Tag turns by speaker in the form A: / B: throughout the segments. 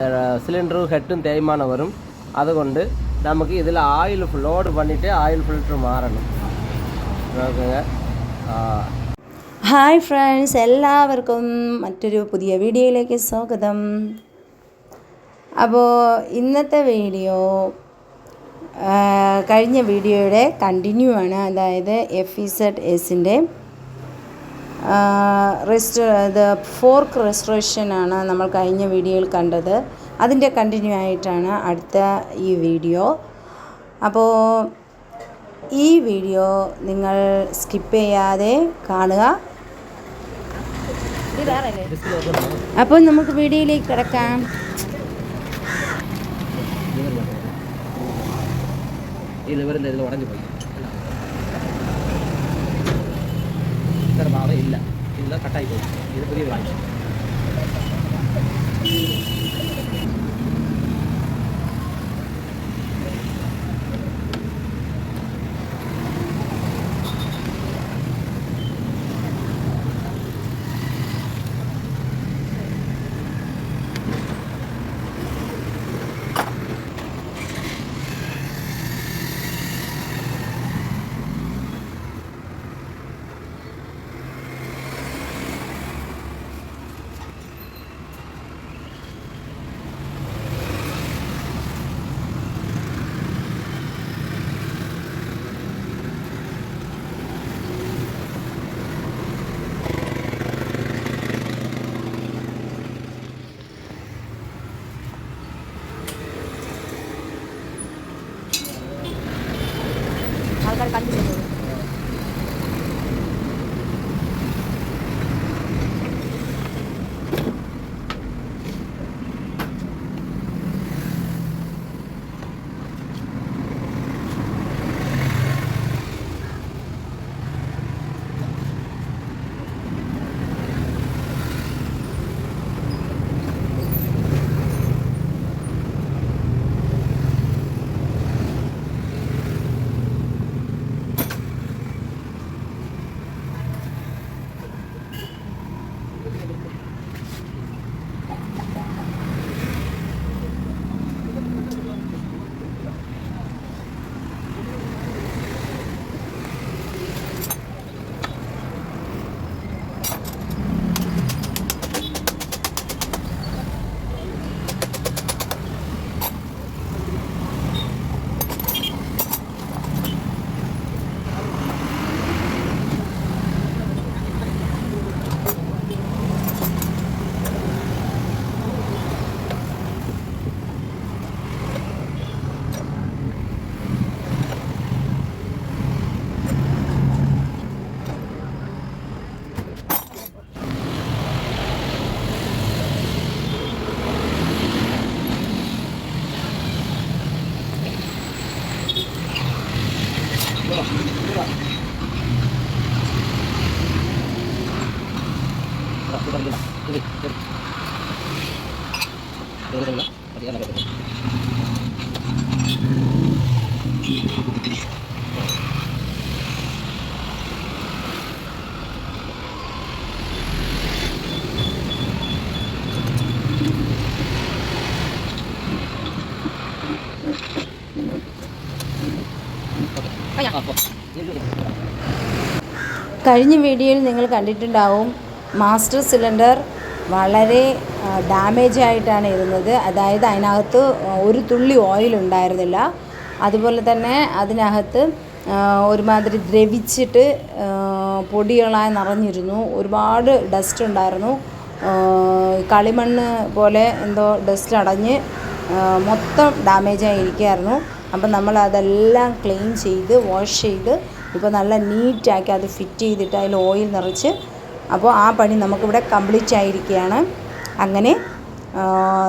A: சிலிண்டரும் ஹெட்டும் தேய்மானம் வரும். അതുകൊണ്ട് നമുക്ക് ഇതിൽ ആയിൽ ലോഡ് பண்ணிட்டு ആയിൽ ഫിൽറ്റർ മാറണം. നോക്കുക.
B: ഹായ് ഫ്രണ്ട്സ്, എല്ലാവർക്കും മറ്റൊരു പുതിയ വീഡിയോയിലേക്ക് സ്വാഗതം. അപ്പോൾ ഇന്നത്തെ വീഡിയോ കഴിഞ്ഞ വീഡിയോയുടെ കണ്ടിന്യൂ ആണ്. അതായത് FEZSൻ്റെ ഫോർക്ക് റെസ്റ്റോറേഷനാണ് നമ്മൾ കഴിഞ്ഞ വീഡിയോയിൽ കണ്ടത്. അതിൻ്റെ കണ്ടിന്യൂ ആയിട്ടാണ് അടുത്ത ഈ വീഡിയോ. അപ്പോൾ ഈ വീഡിയോ നിങ്ങൾ സ്കിപ്പ് ചെയ്യാതെ കാണുക. അപ്പോൾ നമുക്ക് വീഡിയോയിലേക്ക് കിടക്കാം.
A: ഇല്ല ഇല്ല കട്ടായി പോയി. ഇത് പുതിയ വാങ്ങിച്ചു. ആൾക്കാർ കണ്ടിട്ടുള്ളൂ. കഴിഞ്ഞ വീഡിയോയിൽ നിങ്ങൾ കണ്ടിട്ടുണ്ടാവും, മാസ്റ്റർ സിലിണ്ടർ വളരെ ഡാമേജ് ആയിട്ടാണ് ഇരുന്നത്. അതായത് അതിനകത്ത് ഒരു തുള്ളി ഓയിൽ ഉണ്ടായിരുന്നില്ല. അതുപോലെ തന്നെ അതിനകത്ത് ഒരുമാതിരി ദ്രവിച്ചിട്ട് പൊടികളായി നിറഞ്ഞിരുന്നു. ഒരുപാട് ഡസ്റ്റ് ഉണ്ടായിരുന്നു. കളിമണ്ണ് പോലെ എന്തോ ഡസ്റ്റ് അടഞ്ഞ് മൊത്തം ഡാമേജായി ഇരിക്കുകയായിരുന്നു. അപ്പം നമ്മൾ അതെല്ലാം ക്ലീൻ ചെയ്ത് വാഷ് ചെയ്ത് ഇപ്പോൾ നല്ല നീറ്റാക്കി അത് ഫിറ്റ് ചെയ്തിട്ട് അതിൽ ഓയിൽ നിറച്ച്, അപ്പോൾ ആ പണി നമുക്കിവിടെ കംപ്ലീറ്റ് ആയിരിക്കുകയാണ്. അങ്ങനെ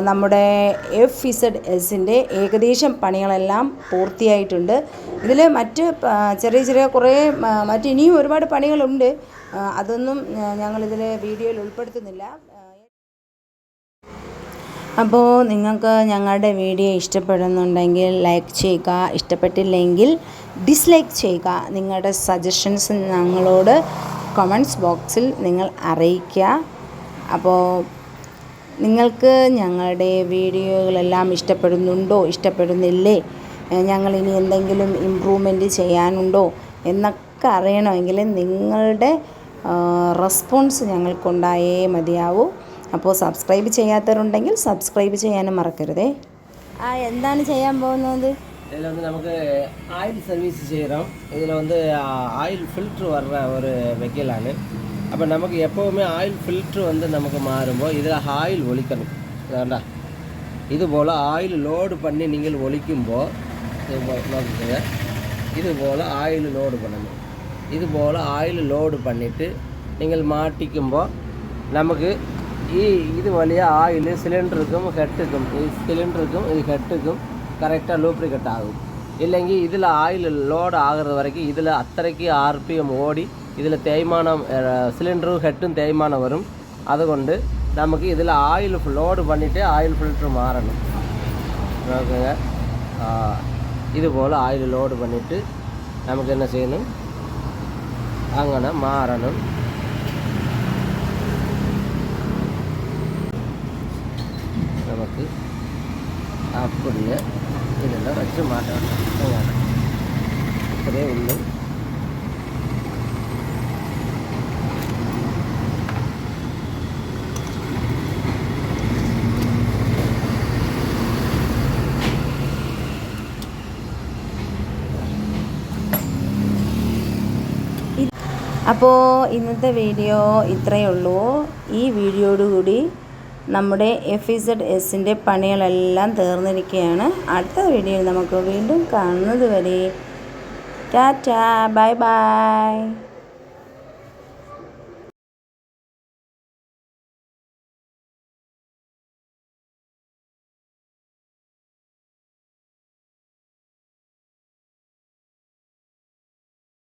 A: നമ്മുടെ FEZSൻ്റെ ഏകദേശം പണികളെല്ലാം പൂർത്തിയായിട്ടുണ്ട്. ഇതിൽ മറ്റ് ചെറിയ ചെറിയ കുറേ ഇനിയും ഒരുപാട് പണികളുണ്ട്. അതൊന്നും ഞങ്ങളിതിൽ വീഡിയോയിൽ ഉൾപ്പെടുത്തുന്നില്ല. അപ്പോൾ നിങ്ങൾക്ക് ഞങ്ങളുടെ വീഡിയോ ഇഷ്ടപ്പെടുന്നുണ്ടെങ്കിൽ ലൈക്ക് ചെയ്യുക, ഇഷ്ടപ്പെട്ടില്ലെങ്കിൽ ഡിസ്ലൈക്ക് ചെയ്യുക. നിങ്ങളുടെ സജഷൻസ് ഞങ്ങളോട് കമൻറ്റ്സ് ബോക്സിൽ നിങ്ങൾ അറിയിക്കുക. അപ്പോൾ
B: നിങ്ങൾക്ക് ഞങ്ങളുടെ വീഡിയോകളെല്ലാം ഇഷ്ടപ്പെടുന്നില്ലേ, ഞങ്ങളിനി എന്തെങ്കിലും ഇമ്പ്രൂവ്മെൻറ്റ് ചെയ്യാനുണ്ടോ എന്നൊക്കെ അറിയണമെങ്കിൽ നിങ്ങളുടെ റെസ്പോൺസ് ഞങ്ങൾക്കുണ്ടായേ മതിയാവൂ. അപ്പോൾ സബ്സ്ക്രൈബ് ചെയ്യാത്തവരുണ്ടെങ്കിൽ സബ്സ്ക്രൈബ് ചെയ്യാനും മറക്കരുതേ. എന്താണ് ചെയ്യാൻ പോകുന്നത്?
C: இதில் வந்து நமக்கு ஆயில் சர்வீஸ் செய்கிறோம். இதில் வந்து ஆயில் ஃபில்ட்ரு வர்ற ஒரு வைக்கலான்னு. அப்போ நமக்கு எப்போவுமே ஆயில் ஃபில்ட்ரு வந்து நமக்கு மாறும்போது இதில் ஆயில் ஒழிக்கணும். வேண்டா இது போல் ஆயில் லோடு பண்ணி நீங்கள் ஒழிக்கும்போது நோக்குங்க, இது போல் ஆயில் லோடு பண்ணணும். இது போல் ஆயில் லோடு பண்ணிவிட்டு நீங்கள் மாட்டிக்கும்போது நமக்கு இது வழியாக ஆயில் சிலிண்டருக்கும் ஹெட்டுக்கும், இது ஹெட்டுக்கும் கரெக்டாக லூப்ரிகேட் ஆகும். இல்லைங்க இதில் ஆயில் லோடு ஆகிறது வரைக்கும் இதில் அத்தனைக்கு ஆர்பிஎம் ஓடி இதில் தேய்மானம், சிலிண்டரும் ஹெட்டும் தேய்மானம் வரும். அதுகொண்டு நமக்கு இதில் ஆயில் லோடு பண்ணிவிட்டு ஆயில் ஃபில்ட்ரு மாறணும். ஓகேங்க, இது போல் ஆயில் லோடு பண்ணிவிட்டு நமக்கு என்ன செய்யணும், அங்கே மாறணும். நமக்கு அப்படியே இதெல்லாம் வச்சு மாட்டணும். அப்படியே உள்ள
B: അപ്പോൾ ഇന്നത്തെ വീഡിയോ ഇത്രയേ ഉള്ളൂ. ഈ വീഡിയോയോടുകൂടി നമ്മുടെ FZSൻ്റെ പണികളെല്ലാം തീർന്നിരിക്കുകയാണ്. അടുത്ത വീഡിയോയിൽ നമുക്ക് വീണ്ടും കാണുന്നത് വരെ ടാറ്റാ, ബൈ ബൈ.